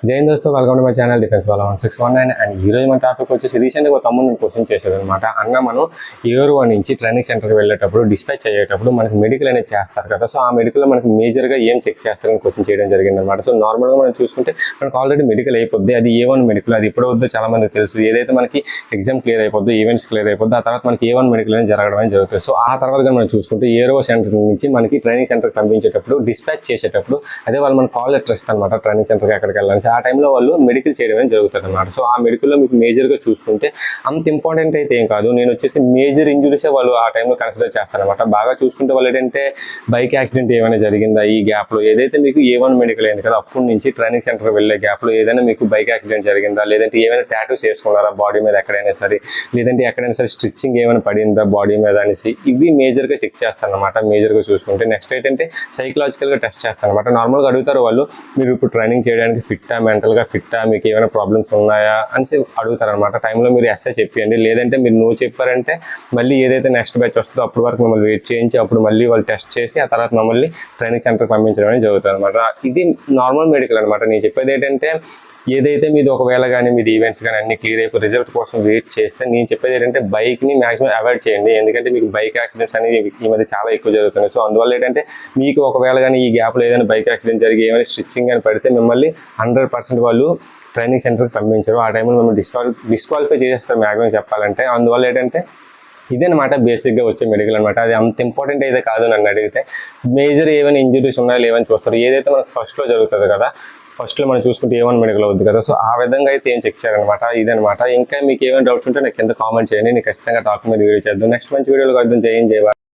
జై దోస్తు welcome to my channel defence వాళ్ళ 1619 అండ్ ఈ రోజు మన టాపిక్ వచ్చేసి రీసెంట్గా ఒక తమ్ముడు నేను క్వశ్చన్ చేశాడు అనమాట. అన్న మనం ఏరువా నుంచి ట్రైనింగ్ సెంటర్కి వెళ్ళేటప్పుడు డిస్పాచ్ అయ్యేటప్పుడు మనకి మెడికల్ అనేది చేస్తారు కదా, సో ఆ మెడికల్లో మనకి మేజర్గా ఏం చెక్ చేస్తారని క్వశ్చన్ చేయడం జరిగింది అనమాట. సో నార్మల్గా మనం చూసుకుంటే మనకు ఆల్రెడీ మెడికల్ అయిపోద్ది, అది A1 మెడికల్, అది ఇప్పుడు వద్దో చాలా మందికి తెలుసు. ఏదైతే మనకి ఎగ్జామ్ క్లియర్ అయిపోద్ది, ఈవెంట్స్ క్లియర్ అయిపోద్ది, ఆ తర్వాత మనకి A1 మెడికల్ అనేది జరగడం జరుగుతుంది. సో ఆ తర్వాత మనం చూసుకుంటే ఏరువా సెంటర్ నుంచి మనకి ట్రైనింగ్ సెంటర్కి పంపించేటప్పుడు డిస్పాచ్ చేసేటప్పుడు అదే వాళ్ళు మనకు కాల్ లెటర్ ఇస్తారు అనమాట. ట్రైనింగ్ సెంటర్కి ఎక్కడికి వెళ్ళాలి ఆ టైంలో వాళ్ళు మెడికల్ చేయడం జరుగుతుంది అనమాట. సో ఆ మెడికల్లో మీకు మేజర్గా చూసుకుంటే అంత ఇంపార్టెంట్ అయితే ఏం కాదు, నేను వచ్చేసి మేజర్ ఇంజురీసే వాళ్ళు ఆ టైంలో కన్సిడర్ చేస్తారనమాట. బాగా చూసుకుంటే వాళ్ళు ఏంటంటే బైక్ యాక్సిడెంట్ ఏమైనా జరిగిందా ఈ గ్యాప్లో, ఏదైతే మీకు A1 మెడికల్ అయింది కదా అప్పటి నుంచి ట్రైనింగ్ సెంటర్ వెళ్ళే గ్యాప్లో ఏదైనా మీకు బైక్ యాక్సిడెంట్ జరిగిందా, లేదంటే ఏమైనా టాటూస్ వేసుకున్నారా బాడీ మీద ఎక్కడైనా సరే, లేదంటే ఎక్కడైనా సరే స్టిచ్చింగ్ ఏమైనా పడిందా బాడీ మీద అనేసి ఇవి మేజర్గా చెక్ చేస్తారనమాట. మేజర్గా చూసుకుంటే నెక్స్ట్ ఏంటంటే సైకలాజికల్గా టెస్ట్ చేస్తారనమాట. నార్మల్గా అడుగుతారు వాళ్ళు, మీరు ఇప్పుడు ట్రైనింగ్ చేయడానికి ఫిట్టా, మెంటల్గా ఫిట్టా, మీకు ఏమైనా ప్రాబ్లమ్స్ ఉన్నాయా అని అడుగుతారనమాట. టైంలో మీరు ఎస్ఐ చెప్పండి, లేదంటే మీరు నో చెప్పారంటే మళ్ళీ ఏదైతే నెక్స్ట్ బ్యాచ్ వస్తుందో అప్పటి వరకు మమ్మల్ని వెయిట్ చేయించి అప్పుడు మళ్ళీ వాళ్ళు టెస్ట్ చేసి ఆ తర్వాత మమ్మల్ని ట్రైనింగ్ సెంటర్కి పంపించడం అనేది జరుగుతుంది అనమాట. ఇది నార్మల్ మెడికల్ అనమాట. నేను చెప్పేది ఏంటంటే ఏదైతే మీది ఒకవేళ కానీ మీది ఈవెంట్స్ కానీ అన్ని క్లియర్ అయిపోయి రిజల్ట్ కోసం వెయిట్ చేస్తే నేను చెప్పేది ఏంటంటే బైక్ని మాక్సిమం అవాయిడ్ చేయండి, ఎందుకంటే మీకు బైక్ యాక్సిడెంట్స్ అనేవి ఈ మధ్య చాలా ఎక్కువ జరుగుతున్నాయి. సో అందువల్ల ఏంటంటే మీకు ఒకవేళ కానీ ఈ గ్యాప్లో ఏదైనా బైక్ యాక్సిడెంట్ జరిగి ఏమైనా స్టిచ్చింగ్ అని పడితే మిమ్మల్ని 100% వాళ్ళు ట్రైనింగ్ సెంటర్కి పంపించరు. ఆ టైంలో మిమ్మల్ని డిస్క్వాలిఫై చేసేస్తారు మ్యాక్సిమం చెప్పాలంటే. అందువల్ల ఏంటంటే ఇదనమాట బేసిక్గా వచ్చే మెడికల్ అనమాట. అది అంత ఇంపార్టెంట్ అయితే కాదు నన్ను అడిగితే. మేజర్ ఏమైనా ఇంజురీస్ ఉన్నాయో లేవని చూస్తారు. ఏదైతే మనకు ఫస్ట్లో జరుగుతుంది కదా, ఫస్ట్లో మనం చూసుకుంటే A1 మెడికల్ అవుద్ది కదా, సో ఆ విధంగా అయితే ఏం చెక్ చేయాలన్నమాట. ఇదనమాట. ఇంకా మీకు ఏమైనా డౌట్స్ ఉంటే నాకు కింద కామెంట్ చేయండి, నేను ఖచ్చితంగా టాక్ మీద వీడియో చేద్దాం. నెక్స్ట్ మంచి వీడియోలో కలుద్దాం. జై హింద్, జై భారత్.